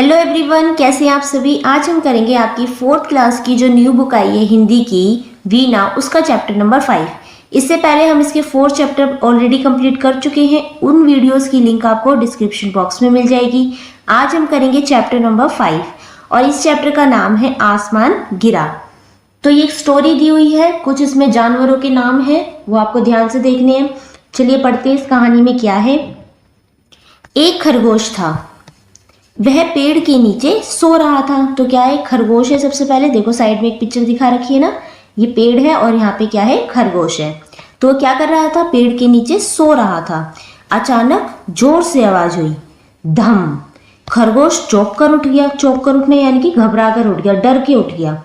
Hello everyone, कैसे हैं आप सभी। आज हम करेंगे आपकी 4th क्लास की जो न्यू बुक आई है हिंदी की वीणा, उसका चैप्टर नंबर 5। इससे पहले हम इसके 4 चैप्टर ऑलरेडी कंप्लीट कर चुके हैं। उन वीडियोस की लिंक आपको डिस्क्रिप्शन बॉक्स में मिल जाएगी। आज हम करेंगे चैप्टर नंबर 5 और इस चैप्टर का नाम है आसमान गिरा। तो ये एक स्टोरी दी हुई है, कुछ इसमें जानवरों के नाम है, वो आपको ध्यान से देखने हैं। चलिए पढ़ते हैं इस कहानी में क्या है। एक खरगोश था, वह पेड़ के नीचे सो रहा था। तो क्या है, खरगोश है। सबसे पहले देखो साइड में एक पिक्चर दिखा रखी है ना, ये पेड़ है और यहाँ पे क्या है, खरगोश है। तो क्या कर रहा था, पेड़ के नीचे सो रहा था। अचानक जोर से आवाज हुई, धम। खरगोश चौंक कर उठ गया। चौंक कर उठने यानी कि घबरा कर उठ गया, डर के उठ गया।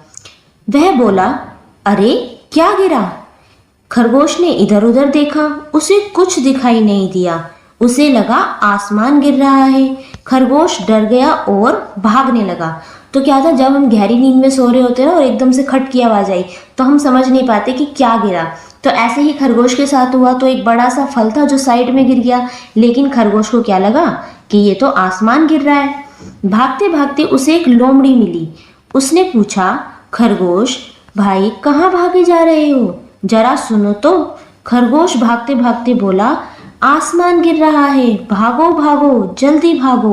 वह बोला, अरे क्या गिरा। खरगोश ने इधर उधर देखा, उसे कुछ दिखाई नहीं दिया। उसे लगा आसमान गिर रहा है। खरगोश डर गया और भागने लगा। तो क्या था, जब हम गहरी नींद में सो रहे होते हैं ना और एकदम से खट की आवाज आई तो हम समझ नहीं पाते कि क्या गिरा। तो ऐसे ही खरगोश के साथ हुआ। तो एक बड़ा सा फल था जो साइड में गिर गया, लेकिन खरगोश को क्या लगा कि ये तो आसमान गिर रहा है। भागते भागते उसे एक लोमड़ी मिली। उसने पूछा, खरगोश भाई कहाँ भागे जा रहे हो, जरा सुनो तो। खरगोश भागते भागते बोला, आसमान गिर रहा है, भागो भागो जल्दी भागो।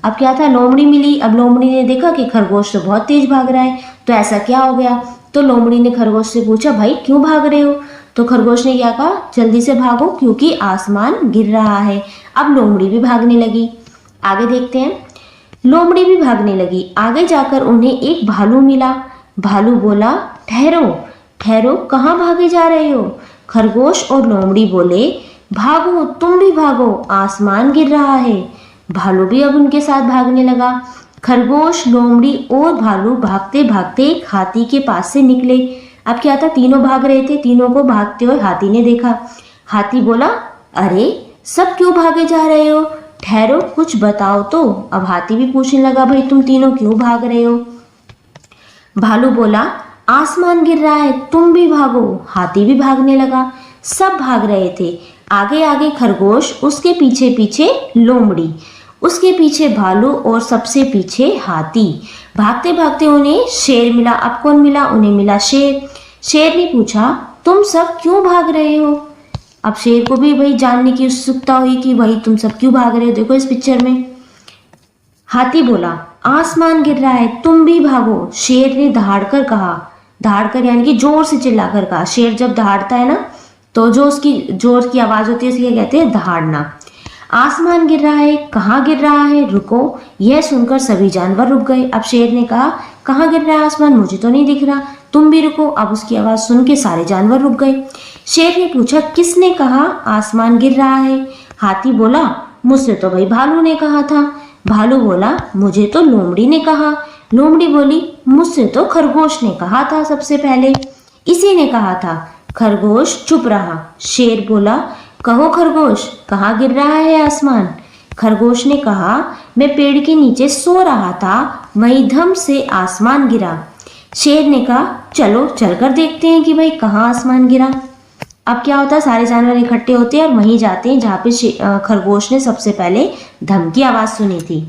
अब क्या था, लोमड़ी मिली। अब लोमड़ी ने देखा कि खरगोश तो बहुत तेज भाग रहा है, तो ऐसा क्या हो गया। तो लोमड़ी ने खरगोश से पूछा, भाई क्यों भाग रहे हो। तो खरगोश ने क्या कहा, जल्दी से भागो क्योंकि आसमान गिर रहा है। अब लोमड़ी भी भागने लगी। आगे देखते हैं। लोमड़ी भी भागने लगी। आगे जाकर उन्हें एक भालू मिला। भालू बोला, ठहरो ठहरो, कहाँ भागे जा रहे हो। खरगोश और लोमड़ी बोले, भागो तुम भी भागो, आसमान गिर रहा है। भालू भी अब उनके साथ भागने लगा। खरगोश, लोमड़ी और भालू भागते भागते एक हाथी के पास से निकले। अब क्या था, तीनों भाग रहे थे। तीनों को भागते हुए हाथी ने देखा। हाथी बोला, अरे सब क्यों भागे जा रहे हो, ठहरो कुछ बताओ तो। अब हाथी भी पूछने लगा, भाई तुम तीनों क्यों भाग रहे हो। भालू बोला, आसमान गिर रहा है, तुम भी भागो। हाथी भी भागने लगा। सब भाग रहे थे। आगे आगे खरगोश, उसके पीछे पीछे लोमड़ी, उसके पीछे भालू और सबसे पीछे हाथी। भागते भागते उन्हें शेर मिला। अब कौन मिला, उन्हें मिला शेर। शेर ने पूछा, तुम सब क्यों भाग रहे हो। अब शेर को भी भाई जानने की उत्सुकता हुई कि भाई तुम सब क्यों भाग रहे हो। देखो इस पिक्चर में हाथी बोला, आसमान गिर रहा है, तुम भी भागो। शेर ने दहाड़ कर कहा, दहाड़ कर यानी कि जोर से चिल्लाकर कहा। शेर जब दहाड़ता है ना, तो जो उसकी जोर की आवाज होती है उसे क्या कहते हैं, दहाड़ना। आसमान गिर रहा है, कहाँ गिर रहा है, रुको। यह सुनकर सभी जानवर रुक गए। अब शेर ने कहा, कहाँ गिर रहा है आसमान, मुझे तो नहीं दिख रहा, तुम भी रुको। अब उसकी आवाज सुन के सारे जानवर रुक गए। शेर ने पूछा, किसने कहा आसमान गिर रहा है। हाथी बोला, मुझसे तो भाई भालू ने कहा था। भालू बोला, मुझे तो लोमड़ी ने कहा। लोमड़ी बोली, मुझसे तो खरगोश ने कहा था, सबसे पहले इसी ने कहा था। खरगोश चुप रहा। शेर बोला, कहो खरगोश, कहाँ गिर रहा है आसमान। खरगोश ने कहा, मैं पेड़ के नीचे सो रहा था, वहीं धम से आसमान गिरा। शेर ने कहा, चलो चलकर देखते हैं कि भाई कहाँ आसमान गिरा। अब क्या होता है, सारे जानवर इकट्ठे होते हैं और वहीं जाते हैं जहाँ पे खरगोश ने सबसे पहले धम की आवाज सुनी थी।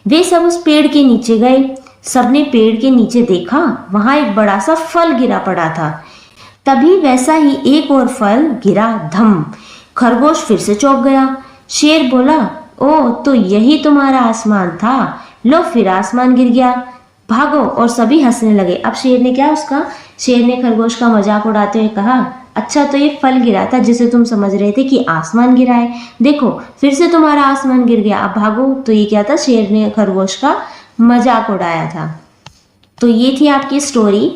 वे सब उस पेड़ के नीचे गए। सबने पेड़ के नीचे देखा, वहां एक बड़ा सा फल गिरा पड़ा था। तभी वैसा ही एक और फल गिरा, धम। खरगोश फिर से चौंक गया। शेर बोला, ओ तो यही तुम्हारा आसमान था, लो फिर आसमान गिर गया, भागो। और सभी हंसने लगे। अब शेर ने शेर ने खरगोश का मजाक उड़ाते हुए कहा, अच्छा तो ये फल गिरा था जिसे तुम समझ रहे थे कि आसमान गिरा है, देखो फिर से तुम्हारा आसमान गिर गया, अब भागो। तो ये क्या था, शेर ने खरगोश का मजाक उड़ाया था। तो ये थी आपकी स्टोरी।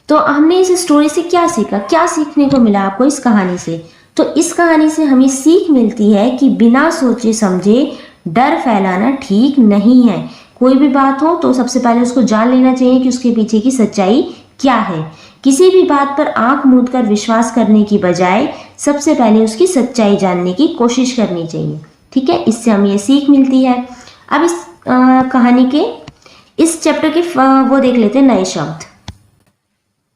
तो हमने इस स्टोरी से क्या सीखा, क्या सीखने को मिला आपको इस कहानी से। तो इस कहानी से हमें सीख मिलती है कि बिना सोचे समझे डर फैलाना ठीक नहीं है। कोई भी बात हो तो सबसे पहले उसको जान लेना चाहिए कि उसके पीछे की सच्चाई क्या है। किसी भी बात पर आंख मूंद कर विश्वास करने की बजाय सबसे पहले उसकी सच्चाई जानने की कोशिश करनी चाहिए। ठीक है, इससे हमें ये सीख मिलती है। अब इस कहानी के इस चैप्टर के वो देख लेते हैं नए शब्द।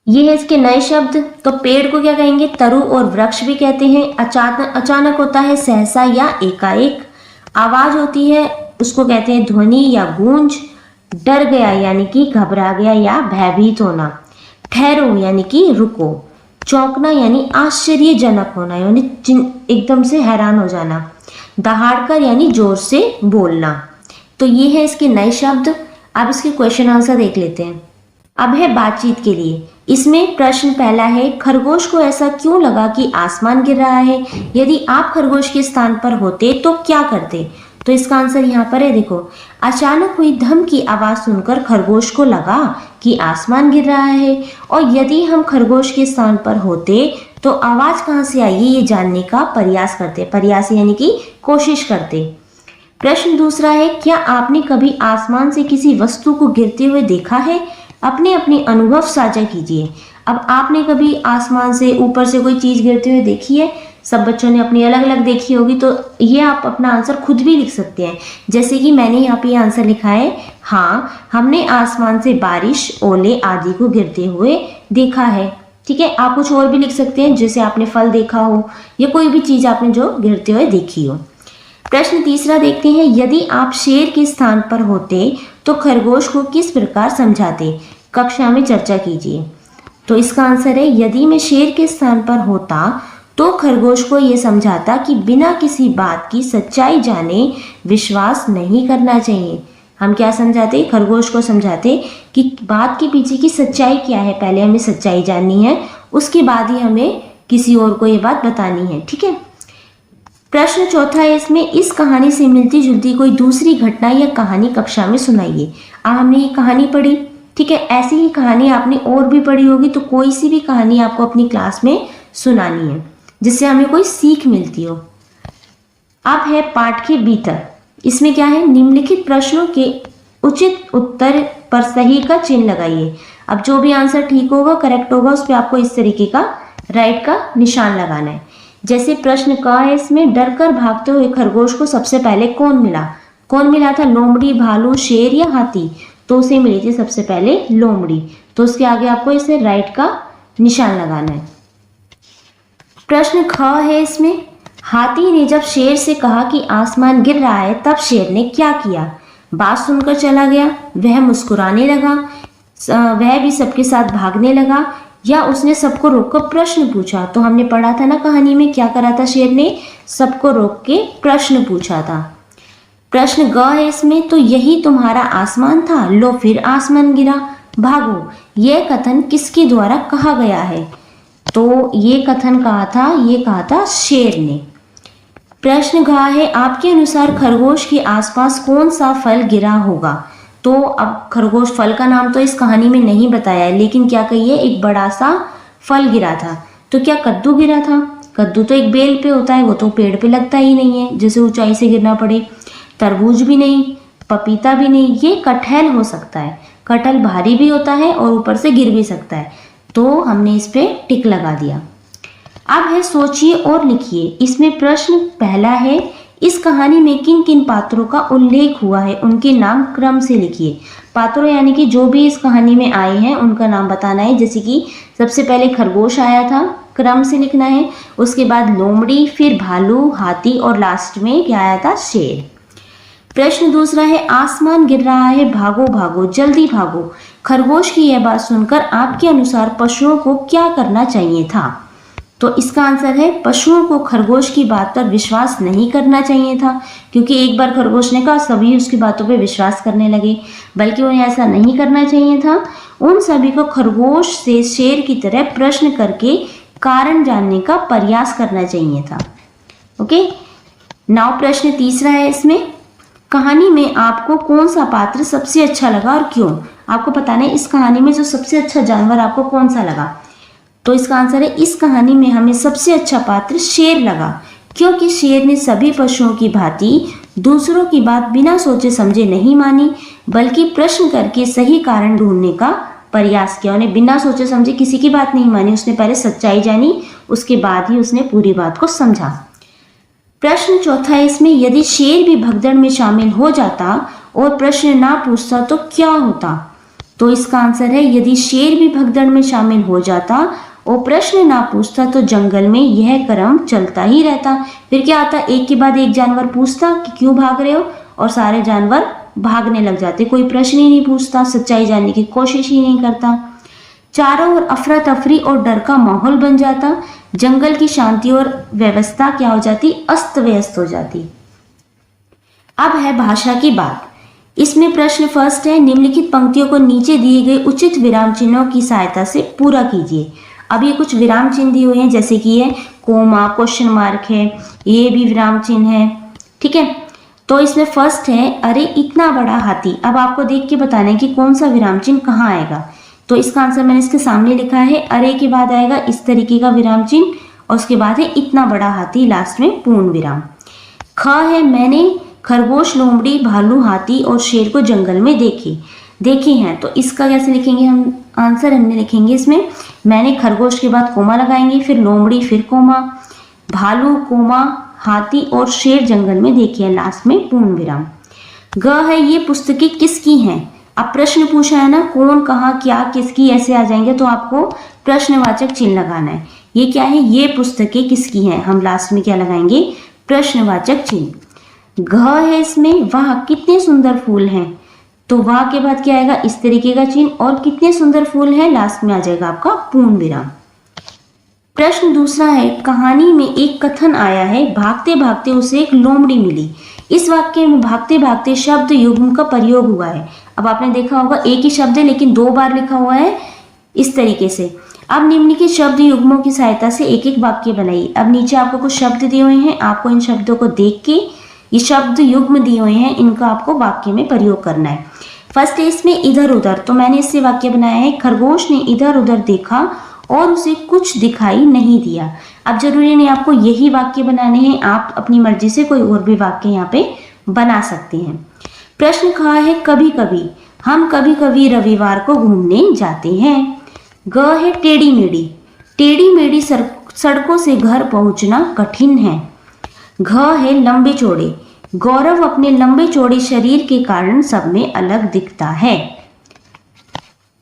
ये है इसके नए शब्द। तो पेड़ को क्या कहेंगे, तरु और वृक्ष भी कहते हैं। अचानक होता है सहसा या एकाएक। आवाज होती है उसको कहते हैं ध्वनि या गूंज। डर गया यानी कि घबरा गया या भयभीत होना। ठहरो यानी कि रुको। चौंकना यानी आश्चर्यजनक होना यानी एकदम से हैरान हो जाना। दहाड़कर यानी जोर से बोलना। तो ये है इसके नए शब्द। अब इसके क्वेश्चन आंसर देख लेते हैं। अब है बातचीत के लिए। इसमें प्रश्न पहला है, खरगोश को ऐसा क्यों लगा कि आसमान गिर रहा है? यदि आप खरगोश के स्थान पर होते तो क्या करते? तो इसका आंसर यहाँ पर है, देखो। अचानक हुई धम की आवाज सुनकर खरगोश को लगा कि आसमान गिर रहा है, और यदि हम खरगोश के स्थान पर होते तो आवाज कहाँ से आई ये जानने का प्रयास करते। प्रयास यानी कि कोशिश करते। प्रश्न दूसरा है, क्या आपने कभी आसमान से किसी वस्तु को गिरते हुए देखा है? अपने अपने अनुभव साझा कीजिए। अब आपने कभी आसमान से ऊपर से कोई चीज गिरते हुए देखी है? सब बच्चों ने अपनी अलग अलग देखी होगी, तो ये आप अपना आंसर खुद भी लिख सकते हैं। जैसे कि मैंने यहाँ पे आंसर लिखा है, हाँ हमने आसमान से बारिश, ओले आदि को गिरते हुए देखा है। ठीक है, आप कुछ और भी लिख सकते हैं, जैसे आपने फल देखा हो या कोई भी चीज आपने जो गिरते हुए देखी हो। प्रश्न तीसरा देखते हैं, यदि आप शेर के स्थान पर होते तो खरगोश को किस प्रकार समझाते? कक्षा में चर्चा कीजिए। तो इसका आंसर है, यदि मैं शेर के स्थान पर होता तो खरगोश को यह समझाता कि बिना किसी बात की सच्चाई जाने विश्वास नहीं करना चाहिए। हम क्या समझाते? खरगोश को समझाते कि बात के पीछे की सच्चाई क्या है, पहले हमें सच्चाई जाननी है, उसके बाद ही हमें किसी और को ये बात बतानी है। ठीक है। प्रश्न चौथा है इसमें, इस कहानी से मिलती जुलती कोई दूसरी घटना या कहानी कक्षा में सुनाइए। हमने ये कहानी पढ़ी, ठीक है, ऐसी ही कहानी आपने और भी पढ़ी होगी, तो कोई सी भी कहानी आपको अपनी क्लास में सुनानी है जिससे हमें कोई सीख मिलती हो। अब है पाठ के भीतर। इसमें क्या है, निम्नलिखित प्रश्नों के उचित उत्तर पर सही का चिन्ह लगाइए। अब जो भी आंसर ठीक होगा, करेक्ट होगा, उस पर आपको इस तरीके का राइट का निशान लगाना है। जैसे प्रश्न का है इसमें, डरकर भागते हुए खरगोश को सबसे पहले कौन मिला? कौन मिला था? लोमड़ी, भालू, शेर या हाथी? तो उसे मिली थी सबसे पहले लोमड़ी। तो उसके आगे आपको इसे राइट का निशान लगाना है। प्रश्न ख है इसमें, हाथी ने जब शेर से कहा कि आसमान गिर रहा है, तब शेर ने क्या किया? बात सुनकर चला गया, वह मुस्कुराने लगा, वह भी सबके साथ भागने लगा, या उसने सबको रोककर प्रश्न पूछा? तो हमने पढ़ा था ना कहानी में, क्या करा था शेर ने? सबको रोक के प्रश्न पूछा था। प्रश्न ग है इसमें, तो यही तुम्हारा आसमान था, लो फिर आसमान गिरा, भागो, यह कथन किसके द्वारा कहा गया है? तो ये कथन कहा था शेर ने। प्रश्न घ है, आपके अनुसार खरगोश के आसपास कौन सा फल गिरा होगा? तो अब खरगोश, फल का नाम तो इस कहानी में नहीं बताया है, लेकिन क्या कहिए, एक बड़ा सा फल गिरा था। तो क्या कद्दू गिरा था? कद्दू तो एक बेल पे होता है, वो तो पेड़ पे लगता ही नहीं है, जैसे ऊंचाई से गिरना पड़े। तरबूज भी नहीं, पपीता भी नहीं, ये कटहल हो सकता है। कटहल भारी भी होता है और ऊपर से गिर भी सकता है, तो हमने इस पे टिक लगा दिया। अब है सोचिए और लिखिए। इसमें प्रश्न पहला है, इस कहानी में किन किन पात्रों का उल्लेख हुआ है, उनके नाम क्रम से लिखिए। पात्रों यानी कि जो भी इस कहानी में आए हैं उनका नाम बताना है। जैसे कि सबसे पहले खरगोश आया था, क्रम से लिखना है, उसके बाद लोमड़ी, फिर भालू, हाथी और लास्ट में क्या आया था? शेर। प्रश्न दूसरा है, आसमान गिर रहा है, भागो भागो, जल्दी भागो। खरगोश की यह बात सुनकर आपके अनुसार पशुओं को क्या करना चाहिए था? तो इसका आंसर है, पशुओं को खरगोश की बात पर विश्वास नहीं करना चाहिए था, क्योंकि एक बार खरगोश ने कहा, सभी उसकी बातों पर विश्वास करने लगे, बल्कि उन्हें ऐसा नहीं करना चाहिए था। उन सभी को खरगोश से शेर की तरह प्रश्न करके कारण जानने का प्रयास करना चाहिए था। ओके, नाउ प्रश्न तीसरा है इसमें, कहानी में आपको कौन सा पात्र सबसे अच्छा लगा और क्यों? आपको बताना है इस कहानी में जो सबसे अच्छा जानवर आपको कौन सा लगा। तो इसका आंसर है, इस कहानी में हमें सबसे अच्छा पात्र शेर लगा, क्योंकि शेर ने सभी पशुओं की भांति दूसरों की बात बिना सोचे समझे नहीं मानी, बल्कि प्रश्न करके सही कारण ढूंढने का प्रयास किया। उन्हें बिना सोचे समझे किसी की बात नहीं मानी, उसने पहले सच्चाई जानी, उसके बाद ही उसने पूरी बात को समझा। प्रश्न चौथा है इसमें, यदि शेर भी भगदड़ में शामिल हो जाता और प्रश्न ना पूछता तो क्या होता? तो इसका आंसर है, यदि शेर भी भगदड़ में शामिल हो जाता और प्रश्न ना पूछता तो जंगल में यह क्रम चलता ही रहता। फिर क्या आता, एक के बाद एक जानवर पूछता कि क्यों भाग रहे हो, और सारे जानवर भागने लग जाते, कोई प्रश्न ही नहीं पूछता, सच्चाई जानने की कोशिश ही नहीं करता। चारों ओर अफरा तफरी और डर का माहौल बन जाता। जंगल की शांति और व्यवस्था क्या हो जाती, अस्त व्यस्त हो जाती। अब है भाषा की बात। इसमें प्रश्न फर्स्ट है, निम्नलिखित पंक्तियों को नीचे दिए गए उचित विराम चिन्हों की सहायता से पूरा कीजिए। अब ये कुछ विराम चिन्ह दिए हुए हैं, जैसे कि ये कोमा, क्वेश्चन मार्क है, ये भी विराम चिन्ह है, ठीक है। तो इसमें फर्स्ट है, अरे इतना बड़ा हाथी। अब आपको देख के बताना है कि कौन सा विराम चिन्ह कहाँ आएगा। तो इसका आंसर मैंने इसके सामने लिखा है, अरे के बाद आएगा इस तरीके का विराम चिन्ह और उसके बाद है इतना बड़ा हाथी, लास्ट में पूर्ण विराम। ख है, मैंने खरगोश, लोमड़ी, भालू, हाथी और शेर को जंगल में देखे हैं। तो इसका कैसे लिखेंगे हम, आंसर हमने लिखेंगे इसमें, मैंने खरगोश के बाद कोमा लगाएंगे, फिर लोमड़ी, फिर कोमा, भालू, कोमा, हाथी और शेर जंगल में देखे हैं, लास्ट में पूर्ण विराम। ग है, ये पुस्तकें किसकी हैं। अब प्रश्न पूछा है ना, कौन, कहाँ, क्या, किसकी, ऐसे आ जाएंगे तो आपको प्रश्नवाचक चिन्ह लगाना है। ये क्या है, ये पुस्तकें किसकी हैं, हम लास्ट में क्या लगाएंगे, प्रश्नवाचक चिन्ह। घ है इसमें, वाह कितने सुंदर फूल हैं। तो वाह के बाद क्या आएगा, इस तरीके का चिन्ह, और कितने सुंदर फूल हैं, लास्ट में आ जाएगा आपका पूर्ण विराम। प्रश्न दूसरा है, कहानी में एक कथन आया है, भागते भागते उसे एक लोमड़ी मिली। इस वाक्य में भागते भागते शब्द युग्म का प्रयोग हुआ है। अब आपने देखा होगा एक ही शब्द है लेकिन दो बार लिखा हुआ है इस तरीके से। अब निम्नलिखित शब्द युग्मों की सहायता से एक एक वाक्य बनाइए। अब नीचे आपको कुछ शब्द दिए हुए हैं, आपको इन शब्दों को देख के, ये शब्द युग्म दिए हुए हैं, इनका आपको वाक्य में प्रयोग करना है। फर्स्ट है इसमें इधर उधर, तो मैंने इससे वाक्य बनाया है, खरगोश ने इधर उधर देखा और उसे कुछ दिखाई नहीं दिया। अब जरूरी नहीं आपको यही वाक्य बनाने हैं, आप अपनी मर्जी से कोई और भी वाक्य यहाँ पे बना सकते हैं। प्रश्न कहा है, कभी कभी, हम कभी कभी रविवार को घूमने जाते हैं। ग है टेढ़ी मेढ़ी, टेढ़ी मेढ़ी सड़कों से घर पहुंचना कठिन है। घ है लंबे चौड़े, गौरव अपने लंबे चौड़े शरीर के कारण सब में अलग दिखता है।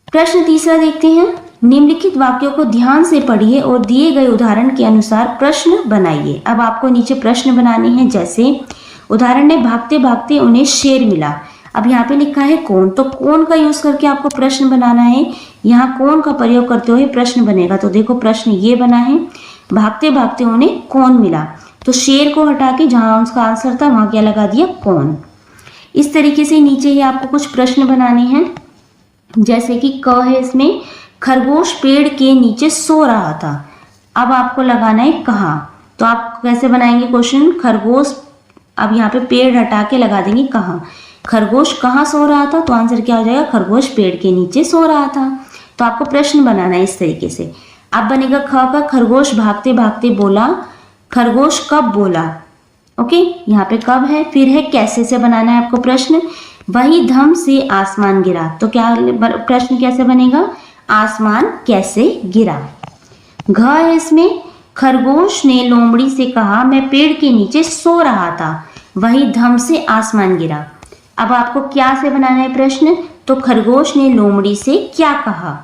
प्रश्न तीसरा देखते हैं, निम्नलिखित वाक्यों को ध्यान से पढ़िए और दिए गए उदाहरण के अनुसार प्रश्न बनाइए। अब आपको नीचे प्रश्न बनाने हैं, जैसे उदाहरण है, भागते भागते उन्हें शेर मिला। अब यहाँ पे लिखा है कौन, तो कौन का यूज करके आपको प्रश्न बनाना है। यहाँ कौन का प्रयोग करते हुए प्रश्न बनेगा। तो देखो प्रश्न ये बना है, भागते भागते उन्हें कौन मिला, तो शेर को हटा के जहां उसका आंसर था वहां क्या लगा दिया, कौन। इस तरीके से नीचे ही आपको कुछ प्रश्न बनाने हैं, जैसे कि क है इसमें, खरगोश पेड़ के नीचे सो रहा था। अब आपको लगाना है कहाँ, तो आप कैसे बनाएंगे क्वेश्चन, खरगोश, अब यहाँ पे पेड़ हटा के लगा देंगे कहाँ, खरगोश कहाँ सो रहा था, तो आंसर क्या हो जाएगा, खरगोश पेड़ के नीचे सो रहा था। तो आपको प्रश्न बनाना है इस तरीके से। अब बनेगा ख का, खरगोश भागते भागते बोला, खरगोश कब बोला। ओके, यहाँ पे कब है। फिर है कैसे से बनाना है आपको प्रश्न, वही धम से आसमान गिरा, तो क्या प्रश्न कैसे बनेगा, आसमान कैसे गिरा। घ है इसमें, खरगोश ने लोमड़ी से कहा, मैं पेड़ के नीचे सो रहा था, वही धम से आसमान गिरा। अब आपको क्या से बनाना है प्रश्न, तो खरगोश ने लोमड़ी से क्या कहा।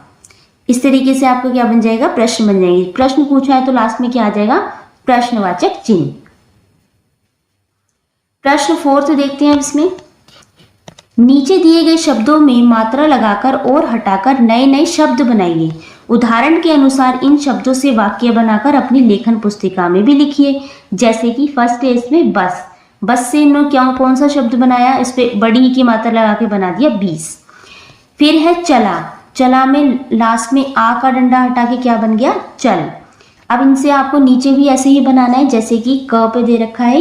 इस तरीके से आपको क्या बन जाएगा, प्रश्न बन जाएंगे। प्रश्न पूछा है तो लास्ट में क्या आ जाएगा, प्रश्नवाचक चिन्ह। प्रश्न फोर्थ देखते हैं। इसमें नीचे दिए गए शब्दों में मात्रा लगाकर और हटाकर नए नए शब्द बनाइए। उदाहरण के अनुसार इन शब्दों से वाक्य बनाकर अपनी लेखन पुस्तिका में भी लिखिए। जैसे कि फर्स्ट है इसमें बस, बस से इन्होंने क्या कौन सा शब्द बनाया, इस पे बड़ी की मात्रा लगा के बना दिया 20। फिर है चला, चला में लास्ट में आ का डंडा हटा के क्या बन गया, चल। अब इनसे आपको नीचे भी ऐसे ही बनाना है, जैसे कि क पे दे रखा है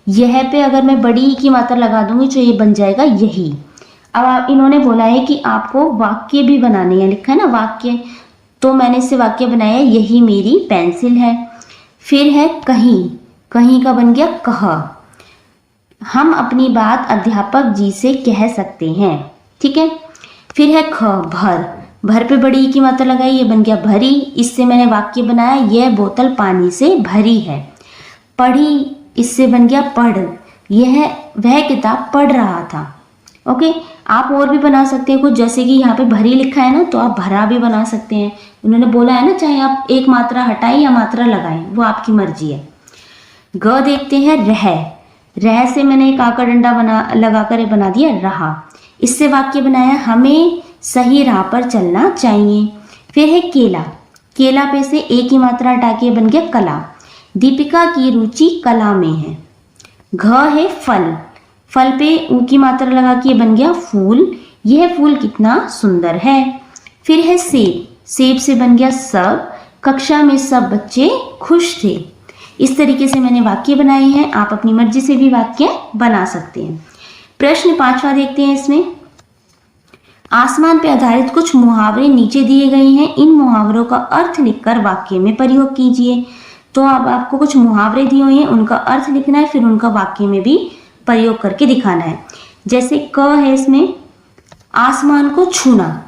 यह पे अगर मैं बड़ी की मात्रा लगा दूंगी तो ये बन जाएगा यही। अब आप इन्होंने बोला है कि आपको वाक्य भी बनाने हैं, लिखा है ना वाक्य, तो मैंने इससे वाक्य बनाया, यही मेरी पेंसिल है। फिर है कहीं, कहीं का बन गया कह, हम अपनी बात अध्यापक जी से कह सकते हैं, ठीक है। फिर है ख, भर, भर पे बड़ी की मात्रा लगाई, ये बन गया भरी। इससे मैंने वाक्य बनाया, यह बोतल पानी से भरी है। पढ़ी, इससे बन गया पढ़, यह वह किताब पढ़ रहा था। ओके, आप और भी बना सकते हैं कुछ, जैसे कि यहाँ पे भरी लिखा है ना, तो आप भरा भी बना सकते हैं। उन्होंने बोला है ना, चाहे आप एक मात्रा हटाएं या मात्रा लगाएं, वो आपकी मर्जी है। ग देखते हैं, रह, रह से मैंने एक आकर डंडा लगाकर बना दिया रहा। इससे वाक्य बनाया हमें सही राह पर चलना चाहिए। फिर है केला, केला पे से एक ही मात्रा हटा के बन गया कला। दीपिका की रुचि कला में है। घ है फल, फल पे ऊ की मात्रा लगा के बन गया फूल, यह फूल कितना सुंदर है। फिर है सेब, सेब से बन गया सब, कक्षा में सब बच्चे खुश थे। इस तरीके से मैंने वाक्य बनाए हैं, आप अपनी मर्जी से भी वाक्य बना सकते हैं। प्रश्न 5वां देखते हैं। इसमें आसमान पर आधारित कुछ मुहावरे नीचे दिए गए हैं, इन मुहावरों का अर्थ लिखकर वाक्य में प्रयोग कीजिए। तो अब आपको कुछ मुहावरे दिए हुए हैं, उनका अर्थ लिखना है, फिर उनका वाक्य में भी प्रयोग करके दिखाना है। जैसे क है, इसमें आसमान को छूना,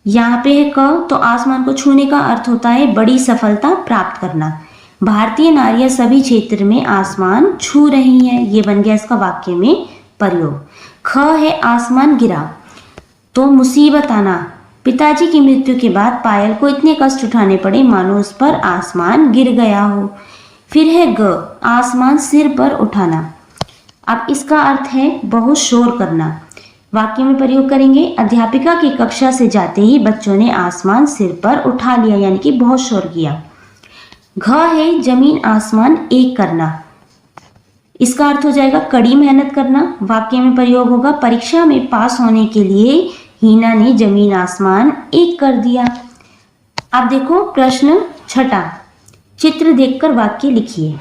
यहाँ पे है क, तो आसमान को छूने का अर्थ होता है बड़ी सफलता प्राप्त करना। भारतीय नारियां सभी क्षेत्र में आसमान छू रही हैं, ये बन गया इसका वाक्य में प्रयोग। ख है आसमान गिरा, तो मुसीबत आना, पिताजी की मृत्यु के बाद पायल को इतने कष्ट उठाने पड़े मानो उस पर आसमान गिर गया हो। फिर है ग, आसमान सिर पर उठाना, अब इसका अर्थ है बहुत शोर करना। वाक्य में प्रयोग करेंगे, अध्यापिका की कक्षा से जाते ही बच्चों ने आसमान सिर पर उठा लिया, यानी कि बहुत शोर किया। घ है जमीन आसमान एक करना, इसका अर्थ हो जाएगा कड़ी मेहनत करना। वाक्य में प्रयोग होगा, परीक्षा में पास होने के लिए हीना ने जमीन आसमान एक कर दिया। अब देखो प्रश्न 6, चित्र देखकर वाक्य लिखिए।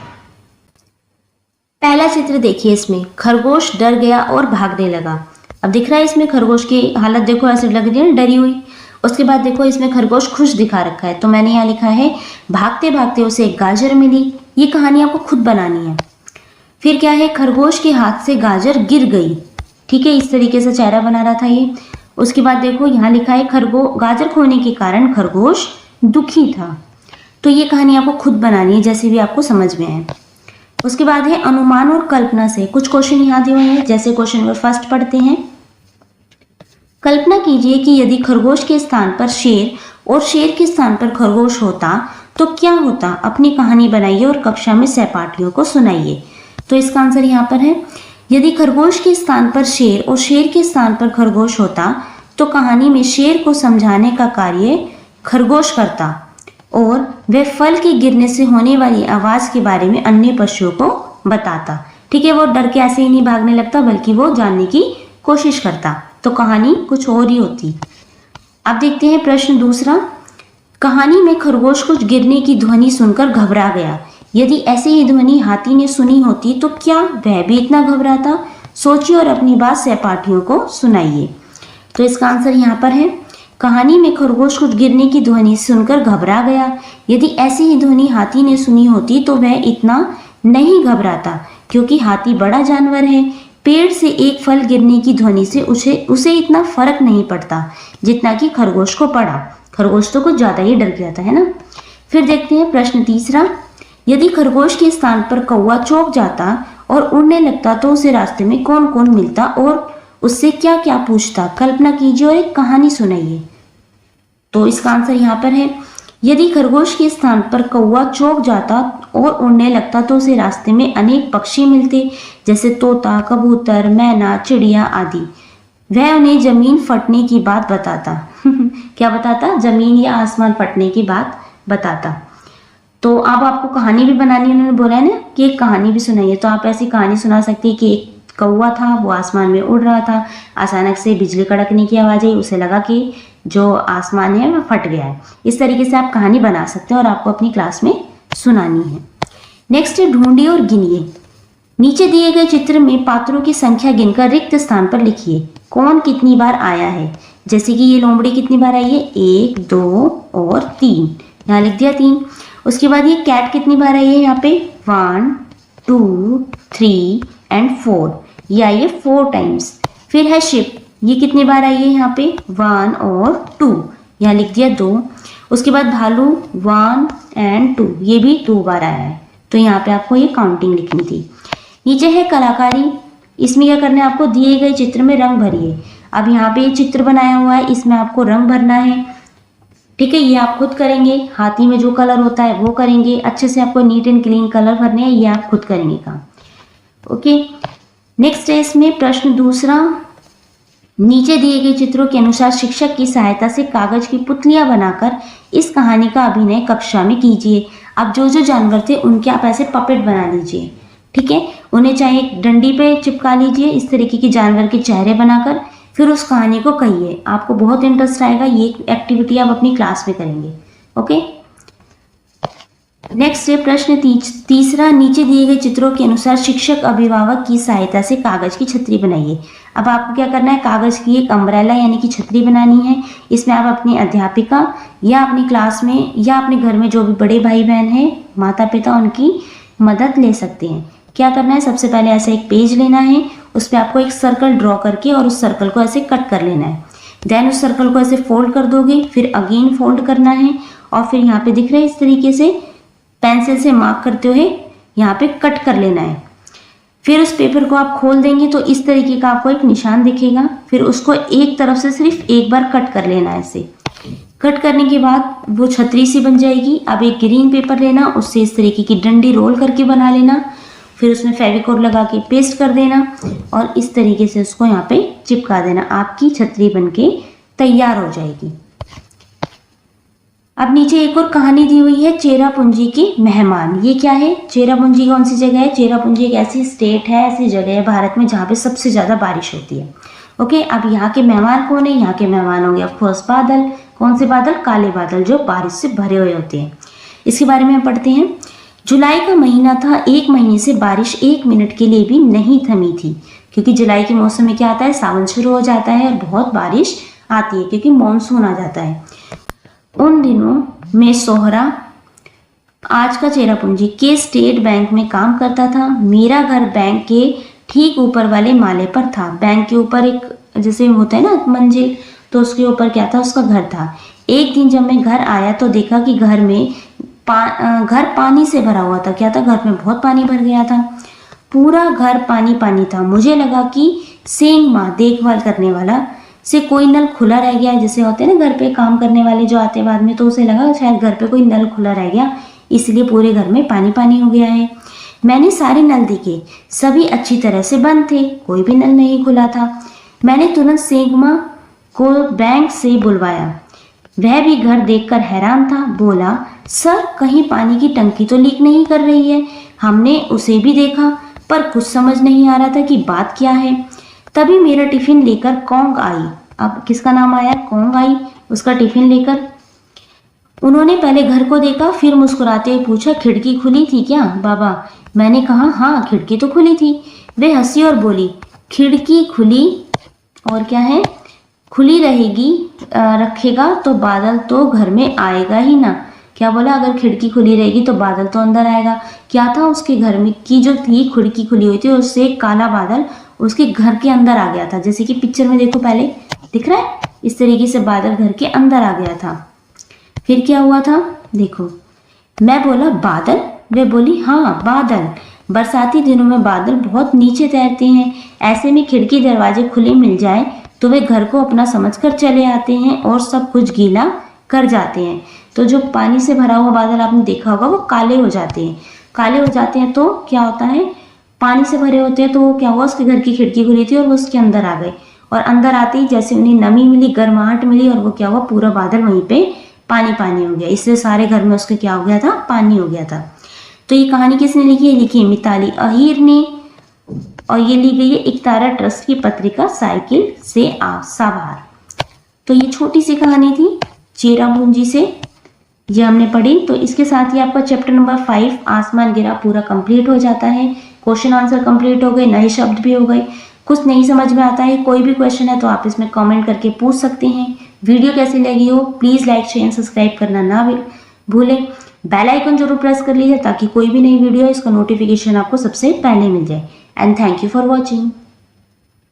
पहला चित्र देखिए, इसमें खरगोश डर गया और भागने लगा। अब दिख रहा है इसमें खरगोश की हालत देखो, ऐसे लग रही है डरी हुई। उसके बाद देखो इसमें खरगोश खुश दिखा रखा है, तो मैंने यहाँ लिखा है भागते भागते उसे एक गाजर मिली। ये कहानी आपको खुद बनानी है। फिर क्या है, खरगोश के हाथ से गाजर गिर गई, ठीक है, इस तरीके से चेहरा बना रहा था ये। उसके बाद देखो यहाँ लिखा है गाजर खोने के कारण खरगोश दुखी था। तो ये कहानी आपको खुद बनानी है, जैसे भी आपको समझ में आए। उसके बाद है अनुमान और कल्पना से कुछ क्वेश्चन यहाँ दिए हुए हैं। जैसे क्वेश्चन नंबर 1 पढ़ते हैं। कल्पना कीजिए कि यदि खरगोश के स्थान पर शेर और शेर के स्थान पर खरगोश होता तो क्या होता। अपनी कहानी बनाइए और कक्षा में सहपाठियों को सुनाइए। तो इसका आंसर यहाँ पर है, यदि खरगोश के स्थान पर शेर और शेर के स्थान पर खरगोश होता तो कहानी में शेर को समझाने का कार्य खरगोश करता और वह फल के गिरने से होने वाली आवाज के बारे में अन्य पशुओं को बताता। ठीक है, वो डर के ऐसे ही नहीं भागने लगता, बल्कि वो जानने की कोशिश करता, तो कहानी कुछ और ही होती। अब देखते हैं प्रश्न 2। कहानी में खरगोश कुछ गिरने की ध्वनि सुनकर घबरा गया। यदि ऐसे ही ध्वनि हाथी ने सुनी होती तो क्या वह भी इतना घबराता। सोचिए और अपनी बात सहपाठियों को सुनाइए। तो इसका आंसर यहाँ पर है, कहानी में खरगोश कुछ गिरने की ध्वनि सुनकर घबरा गया। यदि ऐसी ही ध्वनि हाथी ने सुनी होती तो वह इतना नहीं घबराता, क्योंकि हाथी बड़ा जानवर है। पेड़ से एक फल गिरने की ध्वनि से उसे इतना फर्क नहीं पड़ता जितना कि खरगोश को पड़ा। खरगोश तो कुछ ज्यादा ही डर गया था, है ना। फिर देखते हैं प्रश्न 3। यदि खरगोश के स्थान पर कौवा चौंक जाता और उड़ने लगता तो उसे रास्ते में कौन कौन मिलता और उससे क्या क्या पूछता। कल्पना कीजिए और एक कहानी सुनाइए। तो इसका आंसर यहाँ पर है, यदि खरगोश के स्थान पर कौवा चौंक जाता और उड़ने लगता तो उसे रास्ते में अनेक पक्षी मिलते, जैसे तोता, कबूतर, मैना, चिड़िया आदि। वह उन्हें जमीन फटने की बात बताता। क्या बताता, जमीन या आसमान फटने की बात बताता। तो अब आपको कहानी भी बनानी, उन्होंने बोला है ना कि एक कहानी भी सुनाइए। तो आप ऐसी कहानी सुना सकती है कि एक कौवा था, वो आसमान में उड़ रहा था, अचानक से बिजली कड़कने की आवाज आई, उसे लगा कि जो आसमान है वह फट गया है। इस तरीके से आप कहानी बना सकते हैं और आपको अपनी क्लास में सुनानी है। नेक्स्ट है ढूंढिए और गिनिए। नीचे दिए गए चित्र में पात्रों की संख्या गिनकर रिक्त स्थान पर लिखिए कौन कितनी बार आया है। जैसे कि ये लोमड़ी कितनी बार आई है, 1, 2 और 3, यहाँ लिख दिया 3। उसके बाद ये कैट कितनी बार आई है, यहाँ पे 1, 2, 3 एंड 4, ये आई है 4 टाइम्स। फिर है शिप, ये कितनी बार आई है, यहाँ पे 1 और 2, यहाँ लिख दिया 2। उसके बाद भालू 1 एंड 2, ये भी 2 बार आया है, तो यहाँ पे आपको ये काउंटिंग लिखनी थी। नीचे है कलाकारी, इसमें क्या करना है, आपको दिए गए चित्र में रंग भरिए। अब यहाँ पे ये चित्र बनाया हुआ है, इसमें आपको रंग भरना है। ठीक है, ये आप खुद करेंगे। हाथी में जो कलर होता है वो करेंगे, अच्छे से आपको नीट एंड क्लीन कलर भरने हैं, ये आप खुद करेंगे काम। ओके, नेक्स्ट है इसमें प्रश्न दूसरा, नीचे दिए गए चित्रों के अनुसार शिक्षक की सहायता से कागज की पुतलियां बनाकर इस कहानी का अभिनय कक्षा में कीजिए। अब जो जो जानवर थे उनके आप ऐसे पपेट बना लीजिए, ठीक है। उन्हें चाहे एक डंडी पे चिपका लीजिए इस तरीके के जानवर के चेहरे बनाकर, फिर उस कहानी को कहिए। आपको बहुत इंटरेस्ट आएगा, ये एक्टिविटी आप अपनी क्लास में करेंगे। ओके, नेक्स्ट है प्रश्न तीसरा, नीचे दिए गए चित्रों के अनुसार शिक्षक अभिभावक की सहायता से कागज की छतरी बनाइए। अब आपको क्या करना है, कागज की एक अम्ब्रेला यानी कि छतरी बनानी है। इसमें आप अपनी अध्यापिका या अपनी क्लास में या अपने घर में जो भी बड़े भाई बहन हैं, माता पिता, उनकी मदद ले सकते हैं। क्या करना है, सबसे पहले ऐसा एक पेज लेना है, उस पर आपको एक सर्कल ड्रॉ करके और उस सर्कल को ऐसे कट कर लेना है। देन उस सर्कल को ऐसे फोल्ड कर दोगे, फिर अगेन फोल्ड करना है और फिर यहाँ पे दिख रहा है इस तरीके से पेंसिल से मार्क करते हुए यहाँ पे कट कर लेना है। फिर उस पेपर को आप खोल देंगे तो इस तरीके का आपको एक निशान दिखेगा। फिर उसको एक तरफ से सिर्फ एक बार कट कर लेना है। ऐसे कट करने के बाद वो छतरी सी बन जाएगी। अब एक ग्रीन पेपर लेना, उससे इस तरीके की डंडी रोल करके बना लेना, फिर उसमें फेविकोल लगा के पेस्ट कर देना और इस तरीके से उसको यहाँ पे चिपका देना। आपकी छतरी बनके तैयार हो जाएगी। अब नीचे एक और कहानी दी हुई है, चेरापूंजी के मेहमान। ये क्या है, चेरापूंजी कौन सी जगह है? चेरापूंजी एक ऐसी स्टेट है, ऐसी जगह है भारत में जहाँ पे सबसे ज़्यादा बारिश होती है। ओके, अब यहाँ के मेहमान कौन है? यहाँ के मेहमान होंगे ऑफकोर्स बादल। कौन से बादल? काले बादल, जो बारिश से भरे हुए होते हैं। इसके बारे में हम पढ़ते हैं। जुलाई का महीना था, 1 महीने से बारिश 1 मिनट के लिए भी नहीं थमी थी, क्योंकि जुलाई के मौसम में क्या आता है, सावन शुरू हो जाता है और बहुत बारिश आती है क्योंकि मानसून आ जाता है। उन दिनों में सोहरा, आज का चेरापूंजी, के स्टेट बैंक में काम करता था। मेरा घर बैंक के ठीक ऊपर वाले माले पर था। बैंक के ऊपर एक जैसे होता है ना मंजिल, तो उसके ऊपर क्या था, उसका घर था। एक दिन जब मैं घर आया तो देखा कि घर में घर पानी से भरा हुआ था। क्या था, घर में बहुत पानी भर गया था, पूरा घर पानी पानी था। मुझे लगा कि सेंग माँ, देखभाल करने वाला, से कोई नल खुला रह गया। जैसे होते हैं ना घर पे काम करने वाले जो आते हैं बाद में, तो उसे लगा शायद घर पे कोई नल खुला रह गया, इसलिए पूरे घर में पानी पानी हो गया है। मैंने सारे नल देखे, सभी अच्छी तरह से बंद थे, कोई भी नल नहीं खुला था। मैंने तुरंत सेंगमा को बैंक से बुलवाया। वह भी घर देखकर हैरान था। बोला, सर कहीं पानी की टंकी तो लीक नहीं कर रही है? हमने उसे भी देखा पर कुछ समझ नहीं आ रहा था कि बात क्या है। तभी मेरा टिफिन लेकर कॉन्ग आई। अब किसका नाम आया? कॉन्ग आई, उसका टिफिन लेकर। उन्होंने पहले घर को देखा, फिर मुस्कुराते हुए पूछा, खिड़की खुली थी क्या बाबा? मैंने कहा, हाँ खिड़की तो खुली थी। वे हंसी और बोली, खिड़की खुली और क्या है, खुली रहेगी रखेगा तो बादल तो घर में आएगा ही ना। क्या बोला? अगर खिड़की खुली रहेगी तो बादल तो अंदर आएगा। क्या था, उसके घर में की जो थी खिड़की खुली हुई थी, उससे काला बादल उसके घर के अंदर आ गया था। जैसे कि पिक्चर में देखो, पहले दिख रहा है, इस तरीके से बादल घर के अंदर आ गया था। फिर क्या हुआ था देखो। मैं बोला, बादल? वे बोली, हाँ बादल। बरसाती दिनों में बादल बहुत नीचे तैरते हैं। ऐसे में खिड़की दरवाजे खुले मिल जाए तो वे घर को अपना समझकर चले आते हैं और सब कुछ गीला कर जाते हैं। तो जो पानी से भरा हुआ बादल आपने देखा होगा, वो काले हो जाते हैं। काले हो जाते हैं तो क्या होता है, पानी से भरे होते हैं, तो वो क्या हुआ, उसके घर की खिड़की खुली थी और वो उसके अंदर आ गए। और अंदर आते ही जैसे उन्हें नमी मिली, गर्माहट मिली, और वो क्या हुआ, पूरा बादल वहीं पे पानी पानी हो गया। इससे सारे घर में उसके क्या हो गया था, पानी हो गया था। तो ये कहानी किसने लिखी है? लिखी है मिताली अहीर ने, और ये ली गई है एकतारा ट्रस्ट की पत्रिका साइकिल से साभार। तो ये छोटी सी कहानी थी चेरापूंजी से, ये हमने पढ़ी। तो इसके साथ ही आपका चैप्टर नंबर 5 आसमान गिरा पूरा कंप्लीट हो जाता है। क्वेश्चन आंसर कंप्लीट हो गए, नए शब्द भी हो गए। कुछ नहीं समझ में आता है, कोई भी क्वेश्चन है तो आप इसमें कमेंट करके पूछ सकते हैं। वीडियो कैसी लगी हो प्लीज़ लाइक शेयर सब्सक्राइब करना ना भूलें। बेल आइकन जरूर प्रेस कर लीजिए ताकि कोई भी नई वीडियो इसका नोटिफिकेशन आपको सबसे पहले मिल जाए। And thank you for watching.